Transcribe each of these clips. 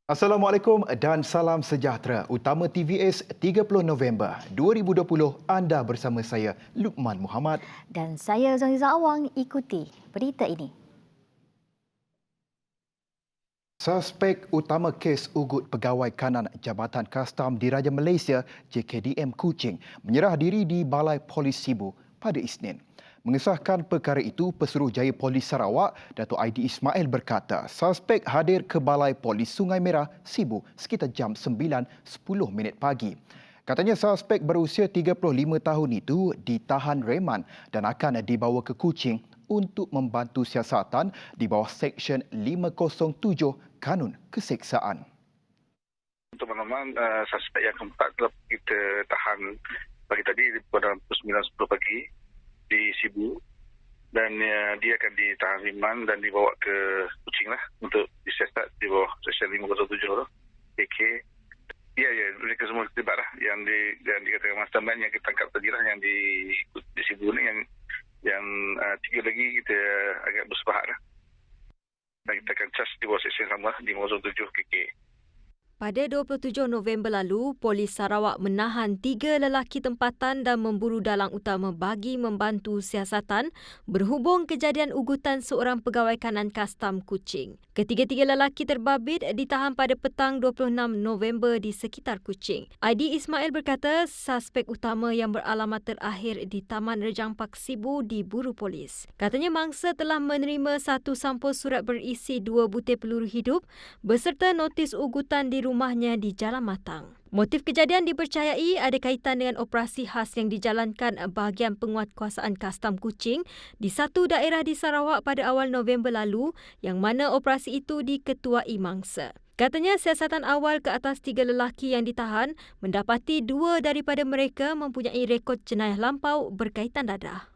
Assalamualaikum dan salam sejahtera. Utama TVS 30 November 2020, anda bersama saya Lukman Muhammad. Dan saya Zaniza Awang. Ikuti berita ini. Suspek utama kes ugut pegawai kanan Jabatan Kastam Diraja Malaysia JKDM Kuching menyerah diri di Balai Polis Sibu pada Isnin. Mengesahkan perkara itu, Pesuruhjaya Polis Sarawak, Datuk Aidi Ismail berkata, suspek hadir ke Balai Polis Sungai Merah, Sibu sekitar jam 9.10 pagi. Katanya suspek berusia 35 tahun itu ditahan reman dan akan dibawa ke Kuching untuk membantu siasatan di bawah Seksyen 507 Kanun Keseksaan. Untuk pengalaman, suspek yang keempat telah kita tahan pagi tadi pada pukul 9.10 pagi di Sibu, dan dia akan ditahan riman dan dibawa ke Kuching lah untuk disiasat di bawah Seksyen 507 KK. Ya, mereka semua terlibat lah yang dikatakan mastermind yang kita tangkap tadi lah, yang di Sibu ni, yang tiga lagi kita agak bersepahat lah. Dan kita akan charge di bawah Seksyen sama lah, 507 KK. Pada 27 November lalu, Polis Sarawak menahan 3 lelaki tempatan dan memburu dalang utama bagi membantu siasatan berhubung kejadian ugutan seorang pegawai kanan kastam Kuching. Ketiga-tiga lelaki terbabit ditahan pada petang 26 November di sekitar Kuching. Aidi Ismail berkata suspek utama yang beralamat terakhir di Taman Rejang Park Sibu diburu polis. Katanya mangsa telah menerima satu sampul surat berisi 2 butir peluru hidup beserta notis ugutan di rumahnya di Jalan Matang. Motif kejadian dipercayai ada kaitan dengan operasi khas yang dijalankan bahagian penguatkuasaan kastam Kuching di satu daerah di Sarawak pada awal November lalu, yang mana operasi itu diketuai mangsa. Katanya siasatan awal ke atas 3 lelaki yang ditahan mendapati 2 daripada mereka mempunyai rekod jenayah lampau berkaitan dadah.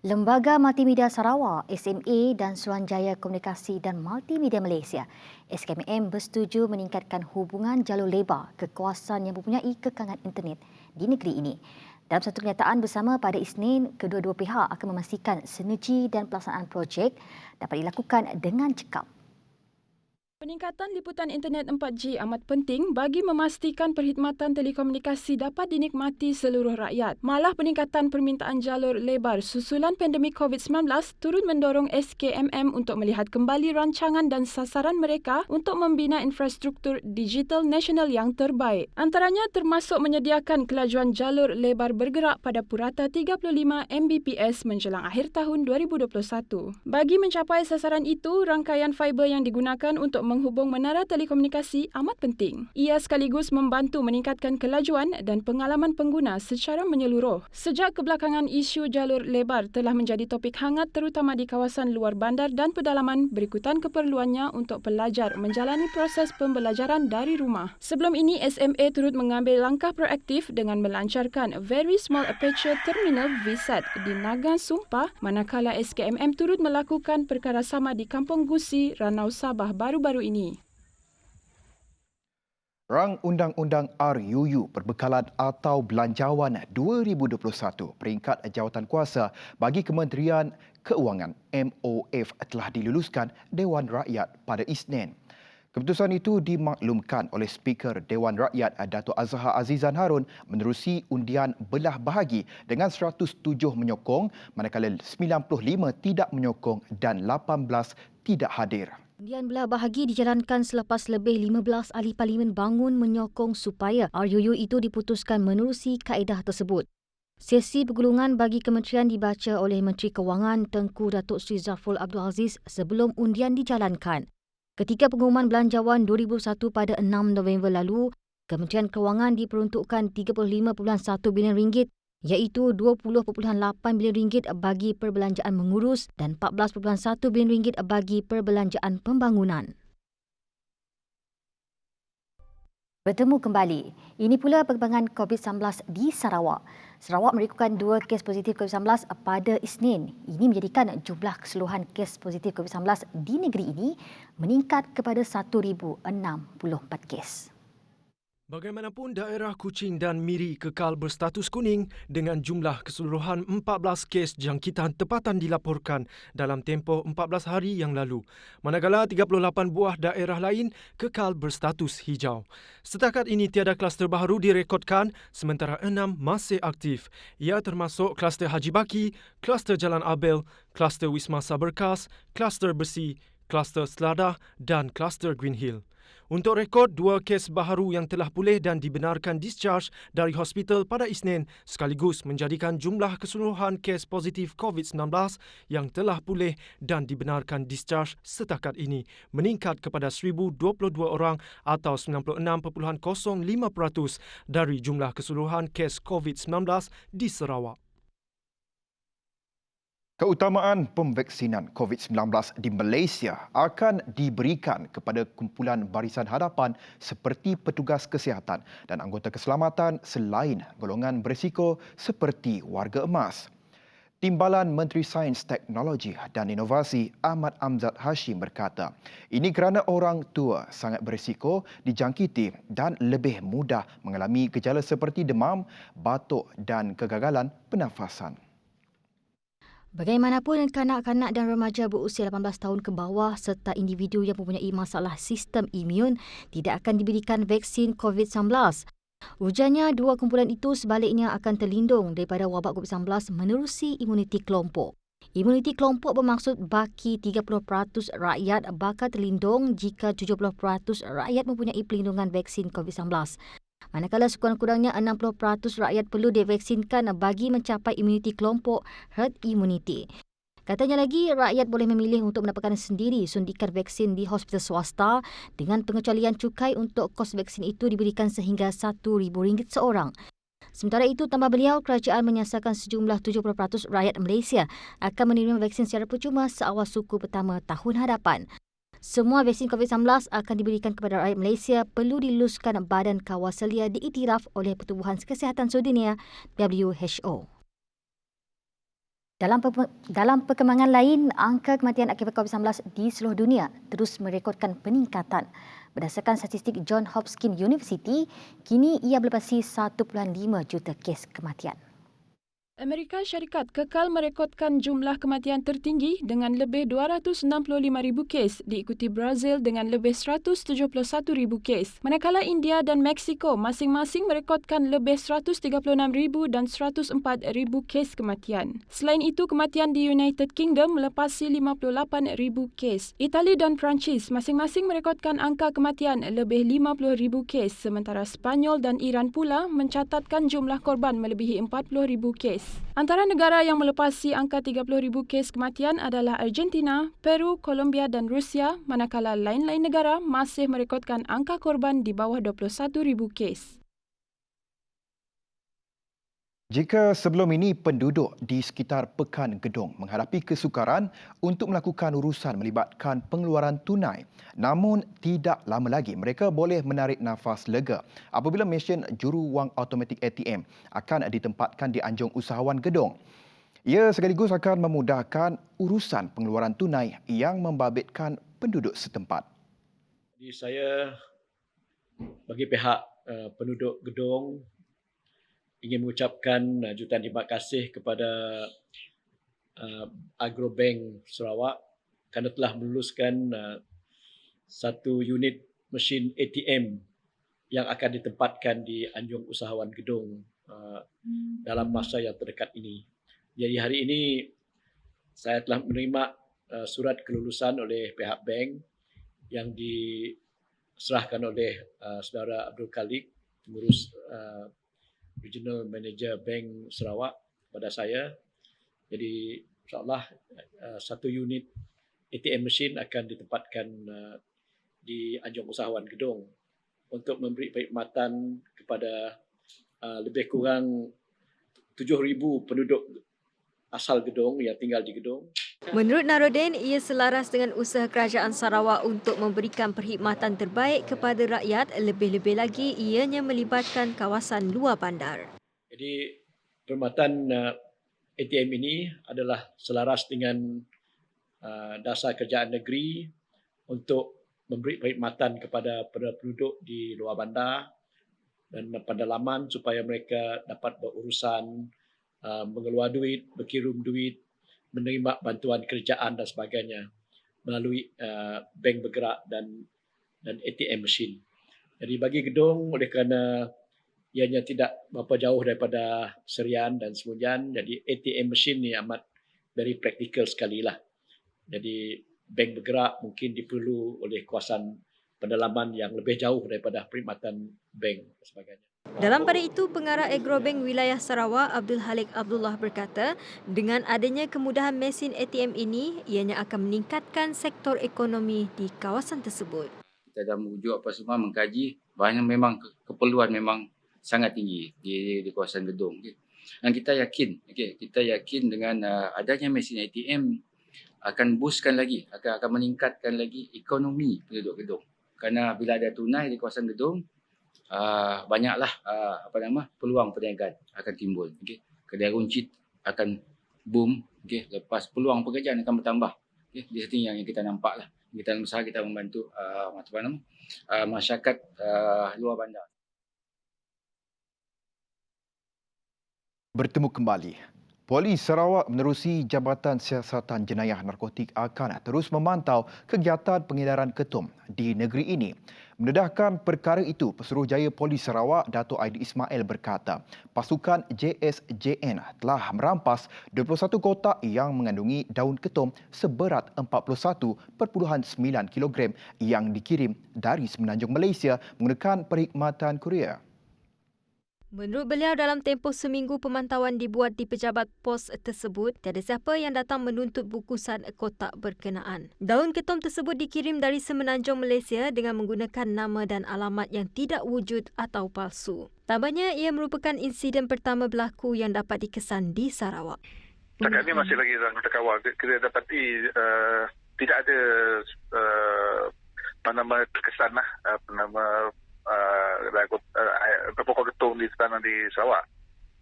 Lembaga Multimedia Sarawak SMA dan Suruhanjaya Komunikasi dan Multimedia Malaysia SKMM bersetuju meningkatkan hubungan jalur lebar ke kawasan yang mempunyai kekangan internet di negeri ini. Dalam satu kenyataan bersama pada Isnin, kedua-dua pihak akan memastikan sinergi dan pelaksanaan projek dapat dilakukan dengan cekap. Peningkatan liputan internet 4G amat penting bagi memastikan perkhidmatan telekomunikasi dapat dinikmati seluruh rakyat. Malah peningkatan permintaan jalur lebar susulan pandemik COVID-19 turut mendorong SKMM untuk melihat kembali rancangan dan sasaran mereka untuk membina infrastruktur digital nasional yang terbaik. Antaranya termasuk menyediakan kelajuan jalur lebar bergerak pada purata 35 Mbps menjelang akhir tahun 2021. Bagi mencapai sasaran itu, rangkaian fiber yang digunakan untuk menghubung menara telekomunikasi amat penting. Ia sekaligus membantu meningkatkan kelajuan dan pengalaman pengguna secara menyeluruh. Sejak kebelakangan, isu jalur lebar telah menjadi topik hangat terutama di kawasan luar bandar dan pedalaman berikutan keperluannya untuk pelajar menjalani proses pembelajaran dari rumah. Sebelum ini, SMA turut mengambil langkah proaktif dengan melancarkan Very Small Aperture Terminal VSAT di Naga Sumpah, manakala SKMM turut melakukan perkara sama di Kampung Gusi, Ranau Sabah baru-baru ini. Rang Undang-Undang RUU Perbekalan atau Belanjawan 2021 peringkat jawatankuasa bagi Kementerian Keuangan MOF telah diluluskan Dewan Rakyat pada Isnin. Keputusan itu dimaklumkan oleh Speaker Dewan Rakyat Datuk Azhar Azizan Harun menerusi undian belah bahagi dengan 107 menyokong, manakala 95 tidak menyokong dan 18 tidak hadir. Undian belah bahagi dijalankan selepas lebih 15 ahli parlimen bangun menyokong supaya RUU itu diputuskan menerusi kaedah tersebut. Sesi pergulungan bagi kementerian dibaca oleh Menteri Kewangan Tengku Datuk Seri Zafrul Abdul Aziz sebelum undian dijalankan. Ketika pengumuman belanjawan 2021 pada 6 November lalu, Kementerian Kewangan diperuntukkan RM35.1 bilion iaitu RM20.8 bilion bagi perbelanjaan mengurus dan RM14.1 bilion bagi perbelanjaan pembangunan. Bertemu kembali. Ini pula perkembangan COVID-19 di Sarawak. Sarawak merekukan 2 kes positif COVID-19 pada Isnin. Ini menjadikan jumlah keseluruhan kes positif COVID-19 di negeri ini meningkat kepada 1,064 kes. Bagaimanapun, daerah Kuching dan Miri kekal berstatus kuning dengan jumlah keseluruhan 14 kes jangkitan tempatan dilaporkan dalam tempoh 14 hari yang lalu. Manakala 38 buah daerah lain kekal berstatus hijau. Setakat ini tiada kluster baru direkodkan sementara 6 masih aktif. Ia termasuk kluster Haji Baki, kluster Jalan Abel, kluster Wisma Saberkas, kluster Besi, kluster Seladah dan kluster Green Hill. Untuk rekod, 2 kes baharu yang telah pulih dan dibenarkan discharge dari hospital pada Isnin sekaligus menjadikan jumlah keseluruhan kes positif COVID-19 yang telah pulih dan dibenarkan discharge setakat ini meningkat kepada 1,022 orang atau 96.05% dari jumlah keseluruhan kes COVID-19 di Sarawak. Keutamaan pemvaksinan COVID-19 di Malaysia akan diberikan kepada kumpulan barisan hadapan seperti petugas kesihatan dan anggota keselamatan selain golongan berisiko seperti warga emas. Timbalan Menteri Sains, Teknologi dan Inovasi Ahmad Amzad Hashim berkata, ini kerana orang tua sangat berisiko dijangkiti dan lebih mudah mengalami gejala seperti demam, batuk dan kegagalan pernafasan. Bagaimanapun, kanak-kanak dan remaja berusia 18 tahun ke bawah serta individu yang mempunyai masalah sistem imun tidak akan diberikan vaksin COVID-19. Ujarnya, dua kumpulan itu sebaliknya akan terlindung daripada wabak COVID-19 menerusi imuniti kelompok. Imuniti kelompok bermaksud baki 30% rakyat bakal terlindung jika 70% rakyat mempunyai pelindungan vaksin COVID-19. Manakala sekurang-kurangnya 60% rakyat perlu divaksinkan bagi mencapai imuniti kelompok herd immunity. Katanya lagi, rakyat boleh memilih untuk mendapatkan sendiri suntikan vaksin di hospital swasta dengan pengecualian cukai untuk kos vaksin itu diberikan sehingga RM1,000 seorang. Sementara itu, tambah beliau, kerajaan menyasarkan sejumlah 70% rakyat Malaysia akan menerima vaksin secara percuma seawal suku pertama tahun hadapan. Semua vaksin COVID-19 akan diberikan kepada rakyat Malaysia perlu diluluskan Badan Kawasalia diiktiraf oleh Pertubuhan Kesihatan Sedunia WHO. Dalam perkembangan lain, angka kematian akibat COVID-19 di seluruh dunia terus merekodkan peningkatan. Berdasarkan statistik Johns Hopkins University, kini ia melepasi 1.5 juta kes kematian. Amerika Syarikat kekal merekodkan jumlah kematian tertinggi dengan lebih 265,000 kes, diikuti Brazil dengan lebih 171,000 kes. Manakala India dan Meksiko masing-masing merekodkan lebih 136,000 dan 104,000 kes kematian. Selain itu, kematian di United Kingdom melepasi 58,000 kes. Itali dan Perancis masing-masing merekodkan angka kematian lebih 50,000 kes, sementara Sepanyol dan Iran pula mencatatkan jumlah korban melebihi 40,000 kes. Antara negara yang melepasi angka 30,000 kes kematian adalah Argentina, Peru, Colombia dan Rusia, manakala lain-lain negara masih merekodkan angka korban di bawah 21,000 kes. Jika sebelum ini penduduk di sekitar Pekan Gedong menghadapi kesukaran untuk melakukan urusan melibatkan pengeluaran tunai, namun tidak lama lagi mereka boleh menarik nafas lega apabila mesin juru wang automatik ATM akan ditempatkan di anjung usahawan Gedong. Ia sekaligus akan memudahkan urusan pengeluaran tunai yang membabitkan penduduk setempat. Jadi saya bagi pihak penduduk Gedong ingin mengucapkan jutaan terima kasih kepada Agrobank Sarawak kerana telah meluluskan satu unit mesin ATM yang akan ditempatkan di anjung usahawan Gedong dalam masa yang terdekat ini. Jadi hari ini saya telah menerima surat kelulusan oleh pihak bank yang diserahkan oleh saudara Abdul Khalik, pengurus Regional Manager Bank Sarawak kepada saya. Jadi insyaAllah satu unit ATM mesin akan ditempatkan di anjung usahawan Gedong untuk memberi perkhidmatan kepada lebih kurang 7,000 penduduk asal Gedong yang tinggal di Gedong. Menurut Narudin, ia selaras dengan usaha kerajaan Sarawak untuk memberikan perkhidmatan terbaik kepada rakyat, lebih-lebih lagi ianya melibatkan kawasan luar bandar. Jadi perkhidmatan ATM ini adalah selaras dengan dasar kerajaan negeri untuk memberi perkhidmatan kepada penduduk di luar bandar dan pendalaman supaya mereka dapat berurusan, mengeluar duit, berkirim duit, menerima bantuan kerjaan dan sebagainya melalui bank bergerak dan ATM mesin. Jadi bagi gedung, oleh kerana ianya tidak berapa jauh daripada Serian dan Semunyan, jadi ATM mesin ni amat very practical sekali lah. Jadi bank bergerak mungkin diperlu oleh kawasan pendalaman yang lebih jauh daripada perkhidmatan bank dan sebagainya. Dalam pada itu, Pengarah Agrobank Wilayah Sarawak Abdul Halik Abdullah berkata, dengan adanya kemudahan mesin ATM ini, ianya akan meningkatkan sektor ekonomi di kawasan tersebut. Kita dah merujuk apa semua, mengkaji, banyak memang keperluan memang sangat tinggi di kawasan gedung. Okay. Dan kita yakin dengan adanya mesin ATM akan boostkan lagi, akan meningkatkan lagi ekonomi penduduk gedung. Kerana bila ada tunai di kawasan gedung, banyaklah peluang perniagaan akan timbul. Okay. Kedai runcit akan boom. Okay. Lepas peluang pekerjaan akan bertambah. Okay. Di sini yang kita nampak lah. Kita berusaha kita membantu masyarakat luar bandar. Bertemu kembali. Polis Sarawak menerusi Jabatan Siasatan Jenayah Narkotik akan terus memantau kegiatan pengedaran ketum di negeri ini. Mendedahkan perkara itu, Pesuruhjaya Polis Sarawak Dato' Aidil Ismail berkata, pasukan JSJN telah merampas 21 kotak yang mengandungi daun ketum seberat 41.9 kg yang dikirim dari Semenanjung Malaysia menggunakan perkhidmatan kurier. Menurut beliau, dalam tempoh seminggu pemantauan dibuat di pejabat pos tersebut, tiada siapa yang datang menuntut bungkusan kotak berkenaan. Daun ketum tersebut dikirim dari Semenanjung Malaysia dengan menggunakan nama dan alamat yang tidak wujud atau palsu. Tambahnya, ia merupakan insiden pertama berlaku yang dapat dikesan di Sarawak. Setakat ini masih lagi dalam kita kawal. Kita dapati tidak ada terkesan lah, pokok ketum di tanah di Sarawak.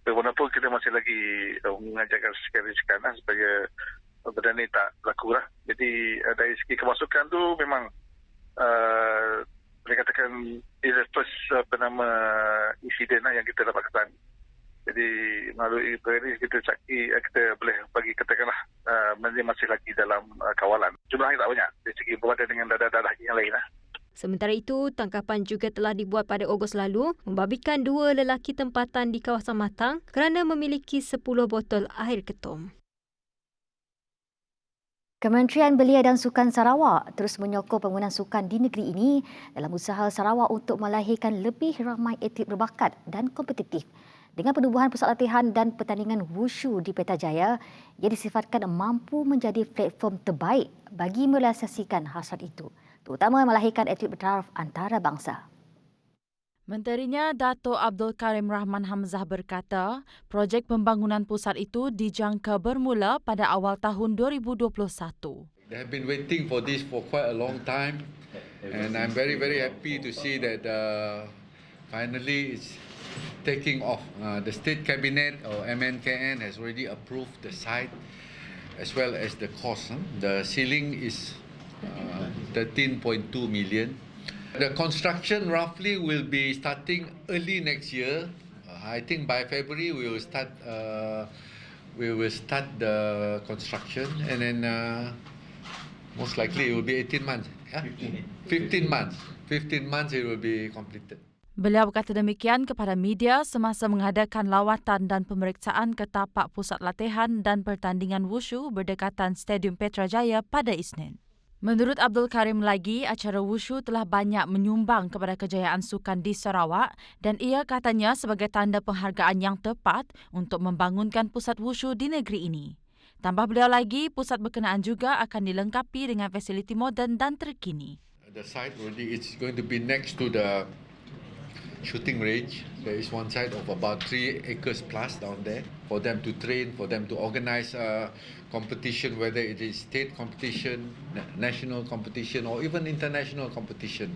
Walaupun kita masih lagi mengajarkan sekali-sekala supaya benda ni tak berlaku lah. Jadi dari segi kemasukan tu memang boleh katakan is the first insiden lah yang kita dapat kesan. Jadi melalui ini kita boleh bagi katakanlah masih lagi dalam kawalan. Jumlahnya tak banyak dari segi berbanding dengan dadah-dadah yang lain lah. Sementara itu, tangkapan juga telah dibuat pada Ogos lalu membabitkan 2 lelaki tempatan di kawasan Matang kerana memiliki 10 botol air ketum. Kementerian Belia dan Sukan Sarawak terus menyokong penggunaan sukan di negeri ini dalam usaha Sarawak untuk melahirkan lebih ramai atlet berbakat dan kompetitif. Dengan penubuhan pusat latihan dan pertandingan wushu di Petajaya, ia disifatkan mampu menjadi platform terbaik bagi merealisasikan hasrat itu, terutama melahirkan atlet bertaraf antarabangsa. Menterinya Dato' Abdul Karim Rahman Hamzah berkata, projek pembangunan pusat itu dijangka bermula pada awal tahun 2021. They have been waiting for this for quite a long time, and I'm very happy to see that finally it's taking off. The State Cabinet or MNKN has already approved the site as well as the cost. The ceiling is 13.2 million. The construction roughly will be starting early next year. I think by February we will start the construction, and then most likely it will be 18 months. 15 months. 15 months it will be completed. Beliau berkata demikian kepada media semasa mengadakan lawatan dan pemeriksaan ke tapak pusat latihan dan pertandingan wushu berdekatan Stadium Petrajaya pada Isnin. Menurut Abdul Karim lagi, acara wushu telah banyak menyumbang kepada kejayaan sukan di Sarawak dan ia katanya sebagai tanda penghargaan yang tepat untuk membangunkan pusat wushu di negeri ini. Tambah beliau lagi, pusat berkenaan juga akan dilengkapi dengan fasiliti moden dan terkini. The site already is going to be next to the shooting range. There is one side of about 3 acres plus down there for them to train, for them to organize competition, whether it is state competition, national competition or even international competition.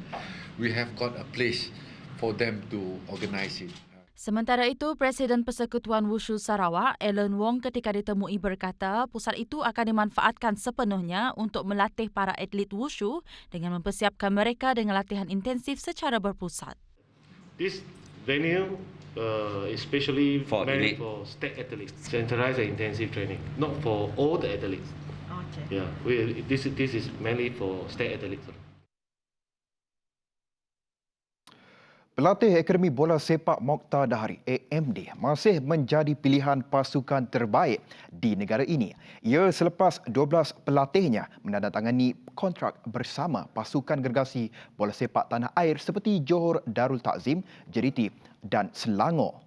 We have got a place for them to organize it. Sementara itu, Presiden Persekutuan Wushu Sarawak, Alan Wong ketika ditemui berkata pusat itu akan dimanfaatkan sepenuhnya untuk melatih para atlet wushu dengan mempersiapkan mereka dengan latihan intensif secara berpusat. This venue, especially For meant elite. for state athletes, centralized and intensive training, not for all the athletes. Okay. Yeah, this is mainly for state athletes. Pelatih Akademi Bola Sepak Mokhtar Dahari AMD masih menjadi pilihan pasukan terbaik di negara ini. Ia selepas 12 pelatihnya menandatangani kontrak bersama pasukan gergasi bola sepak tanah air seperti Johor Darul Takzim, JDT dan Selangor.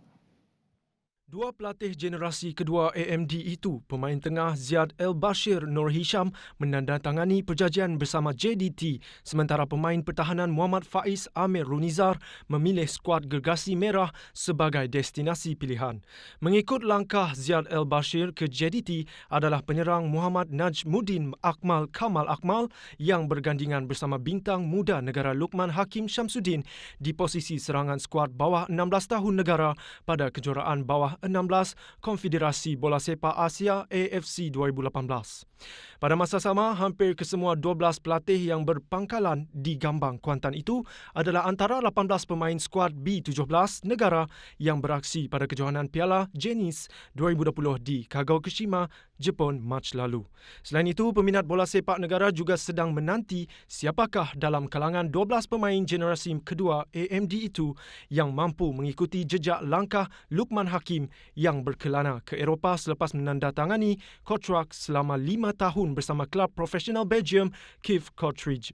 Dua pelatih generasi kedua AMD itu, pemain tengah Ziad El-Bashir Nur Hisham menandatangani perjanjian bersama JDT, sementara pemain pertahanan Muhammad Faiz Amir Runizar memilih skuad gergasi merah sebagai destinasi pilihan. Mengikut langkah Ziad El-Bashir ke JDT adalah penyerang Muhammad Najmuddin Akmal Kamal Akmal yang bergandingan bersama bintang muda negara Luqman Hakim Syamsuddin di posisi serangan skuad bawah 16 tahun negara pada kejuaraan bawah 16 Konfederasi Bola Sepak Asia AFC 2018. Pada masa sama, hampir kesemua 12 pelatih yang berpangkalan di Gambang Kuantan itu adalah antara 18 pemain skuad B17 negara yang beraksi pada kejohanan Piala Jenis 2020 di Kagoshima, Jepun Mac lalu. Selain itu, peminat bola sepak negara juga sedang menanti siapakah dalam kalangan 12 pemain generasi kedua AMD itu yang mampu mengikuti jejak langkah Luqman Hakim yang berkelana ke Eropah selepas menandatangani kontrak selama 5 tahun bersama klub profesional Belgium Kiev Kortrijk.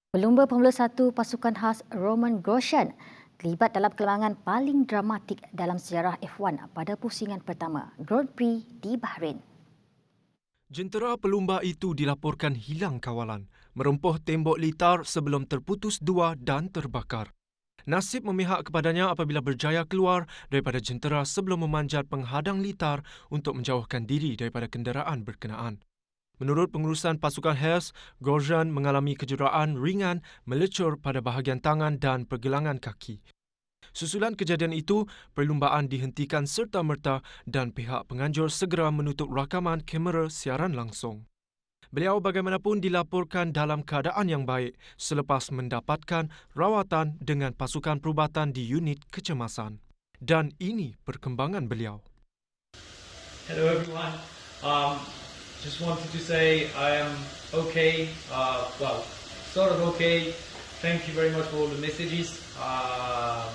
Pelumba Formula 1 pasukan khas Roman Grosjean terlibat dalam kelalangan paling dramatik dalam sejarah F1 pada pusingan pertama Grand Prix di Bahrain. Jentera pelumba itu dilaporkan hilang kawalan, merempuh tembok litar sebelum terputus dua dan terbakar. Nasib memihak kepadanya apabila berjaya keluar daripada jentera sebelum memanjat penghadang litar untuk menjauhkan diri daripada kenderaan berkenaan. Menurut pengurusan pasukan Haas, Grosjean mengalami kecederaan ringan melecur pada bahagian tangan dan pergelangan kaki. Susulan kejadian itu, perlumbaan dihentikan serta-merta dan pihak penganjur segera menutup rakaman kamera siaran langsung. Beliau bagaimanapun dilaporkan dalam keadaan yang baik selepas mendapatkan rawatan dengan pasukan perubatan di unit kecemasan. Dan ini perkembangan beliau. Hello everyone. Just wanted to say I am okay. Sort of okay. Thank you very much for all the messages. I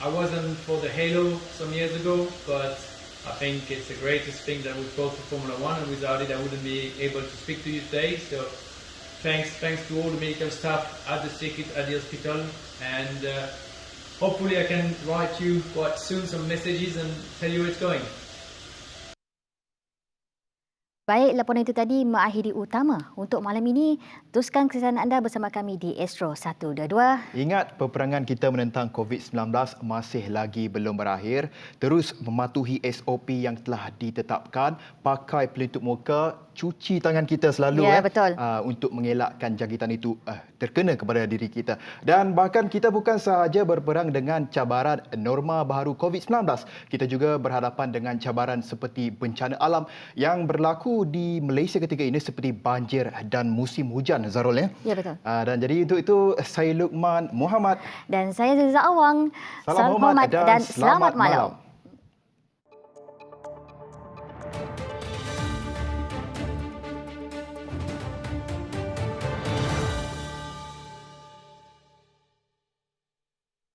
wasn't for the halo some years ago, but I think it's the greatest thing that we've got for Formula 1, and without it I wouldn't be able to speak to you today. So thanks to all the medical staff at the circuit, at the hospital, and hopefully I can write you quite soon some messages and tell you where it's going. Baik, laporan itu tadi mengakhiri utama untuk malam ini. Teruskan kesanan anda bersama kami di Astro 122. Ingat, peperangan kita menentang COVID-19 masih lagi belum berakhir. Terus mematuhi SOP yang telah ditetapkan. Pakai pelitup muka, cuci tangan kita selalu betul. Untuk mengelakkan jangkitan itu terkena kepada diri kita. Dan bahkan kita bukan sahaja berperang dengan cabaran norma baharu COVID-19. Kita juga berhadapan dengan cabaran seperti bencana alam yang berlaku di Malaysia ketika ini seperti banjir dan musim hujan, Zarul. Ya, betul. Dan jadi untuk itu saya Luqman Muhammad dan saya Zizah Awang. Salam hormat dan selamat malam.